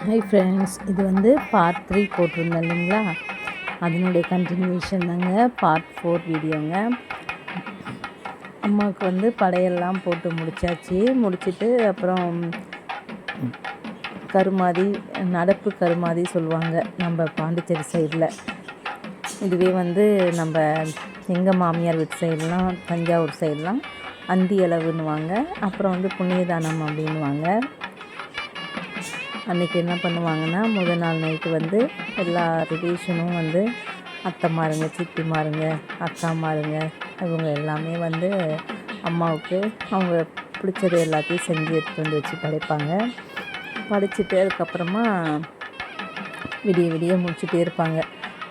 Hi friends, இது வந்து part 3 போட்டிருந்தேன் இல்லைங்களா, அதனுடைய கண்டினியூஷன் தாங்க பார்ட் 4 வீடியோங்க. அம்மாவுக்கு வந்து படையெல்லாம் போட்டு முடிச்சுட்டு அப்புறம் கருமாதி நடப்பு கருமாதி சொல்லுவாங்க நம்ம பாண்டிச்சேரி சைடில். இதுவே வந்து நம்ம எங்கள் மாமியார் வீட்டு சைடெலாம், தஞ்சாவூர் சைடெலாம் அந்தி அளவுன்னுவாங்க. அப்புறம் வந்து புண்ணியதானம் அப்படின்வாங்க. அன்றைக்கி என்ன பண்ணுவாங்கன்னா, முதல் நாள் நைட்டு வந்து எல்லா ரிலேஷனும் வந்து அத்தைமாருங்க, சித்திமாருங்க, அக்காமாருங்க இவங்க எல்லாமே வந்து அம்மாவுக்கு அவங்க பிடிச்சது எல்லாத்தையும் செஞ்சு எடுத்துகிட்டு வந்து வச்சு படைப்பாங்க. படைச்சிட்டு அதுக்கப்புறமா விடிய விடிய முடிச்சுட்டே இருப்பாங்க.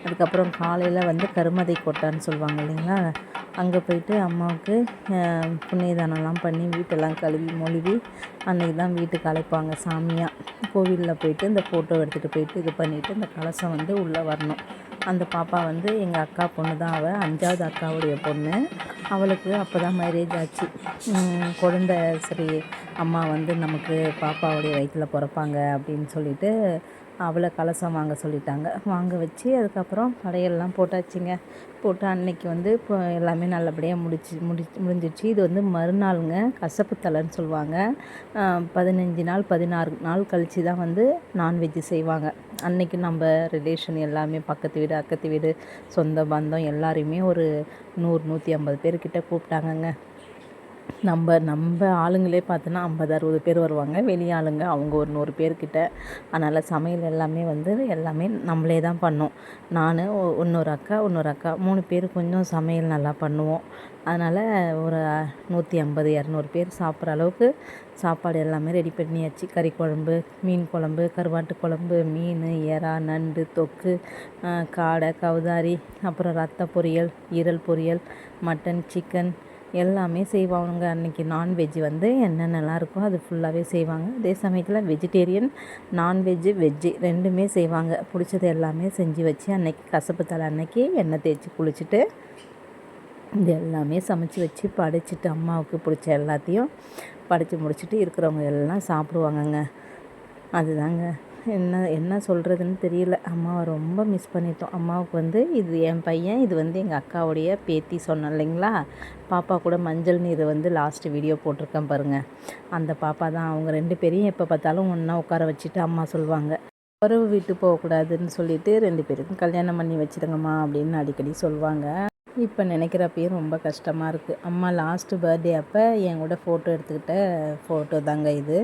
அதுக்கப்புறம் காலையில் வந்து கருமதை கொட்டான்னு சொல்லுவாங்க இல்லைங்களா, அங்கே போயிட்டு அம்மாவுக்கு புண்ணியதானம்லாம் பண்ணி வீட்டெல்லாம் கழுவி மொழுவி அன்றைக்கி தான் வீட்டுக்கு அழைப்பாங்க சாமியாக. கோவிலில் போயிட்டு இந்த ஃபோட்டோ எடுத்துகிட்டு போயிட்டு இது பண்ணிவிட்டு இந்த கலசம் வந்து உள்ளே வரணும். அந்த பாப்பா வந்து எங்கள் அக்கா பொண்ணு தான், அவள் 5வது அக்காவுடைய பொண்ணு. அவளுக்கு அப்போ தான் மேரேஜ் ஆச்சு. குழந்த சரி அம்மா வந்து நமக்கு பாப்பாவுடைய வயிற்றில் பிறப்பாங்க அப்படின்னு சொல்லிட்டு அவளை கலசம் வாங்க சொல்லிட்டாங்க. வாங்க வச்சு அதுக்கப்புறம் படையெல்லாம் போட்டாச்சுங்க. போட்டு அன்னைக்கு வந்து இப்போ எல்லாமே நல்லபடியாக முடிஞ்சிடுச்சு. இது வந்து மறுநாளுங்க கசப்பு தலைன்னு சொல்லுவாங்க. 15 நாள் 16 நாள் கழித்து தான் வந்து நான்வெஜ்ஜு செய்வாங்க. அன்றைக்கி நம்ம ரிலேஷன் எல்லாமே பக்கத்து வீடு அக்கத்து வீடு சொந்த பந்தம் எல்லாரையுமே ஒரு 100-150 பேர்கிட்ட கூப்பிட்டாங்கங்க. நம்ம ஆளுங்களே பார்த்தோன்னா 50-60 பேர் வருவாங்க. வெளி ஆளுங்க அவங்க ஒரு 100 பேர்கிட்ட. அதனால் சமையல் எல்லாமே நம்மளே தான் பண்ணோம். நான் இன்னொரு அக்கா 3 பேர் கொஞ்சம் சமையல் நல்லா பண்ணுவோம். அதனால் ஒரு 150-200 பேர் சாப்பிட்ற அளவுக்கு சாப்பாடு எல்லாமே ரெடி பண்ணியாச்சு. கறி குழம்பு, மீன் குழம்பு, கருவாட்டு குழம்பு, மீன், எறா, நண்டு, தொக்கு, காடை, கவுதாரி, அப்புறம் ரத்த பொரியல், ஈரல் பொரியல், மட்டன், சிக்கன் எல்லாமே செய்வாங்க. அன்றைக்கி நான்வெஜ் வந்து என்னென்னலாம் இருக்கோ அது ஃபுல்லாகவே செய்வாங்க. அதே சமயத்தில் வெஜிடேரியன், நான்வெஜ்ஜு, வெஜ்ஜு ரெண்டுமே செய்வாங்க. பிடிச்சது எல்லாமே செஞ்சு வச்சு அன்றைக்கி கசப்பு தலை அன்னைக்கு எண்ணெய் தேய்ச்சி குளிச்சுட்டு இது எல்லாமே சமைச்சு வச்சு படைச்சிட்டு அம்மாவுக்கு பிடிச்ச எல்லாத்தையும் படைச்சி முடிச்சுட்டு இருக்கிறவங்க எல்லாம் சாப்பிடுவாங்கங்க. அதுதாங்க என்ன சொல்கிறதுன்னு தெரியல. அம்மாவை ரொம்ப மிஸ் பண்ணிட்டோம். அம்மாவுக்கு வந்து இது என் பையன், இது வந்து எங்கள் அக்காவுடைய பேத்தி சொன்னேன் இல்லைங்களா, பாப்பா கூட மஞ்சள் நீர் வந்து லாஸ்ட்டு வீடியோ போட்டிருக்கேன் பாருங்கள். அந்த பாப்பா தான். அவங்க 2 பேரையும் எப்போ பார்த்தாலும் ஒன்றா உட்கார வச்சுட்டு அம்மா சொல்லுவாங்க, உறவு விட்டு போகக்கூடாதுன்னு சொல்லிட்டு 2 பேருக்கும் கல்யாணம் பண்ணி வச்சுடுங்கம்மா அப்படின்னு அடிக்கடி சொல்லுவாங்க. இப்போ நினைக்கிறப்பையும் ரொம்ப கஷ்டமாக இருக்குது. அம்மா லாஸ்ட்டு பர்த்டே அப்போ என் கூட ஃபோட்டோ எடுத்துக்கிட்ட ஃபோட்டோ தாங்க இது.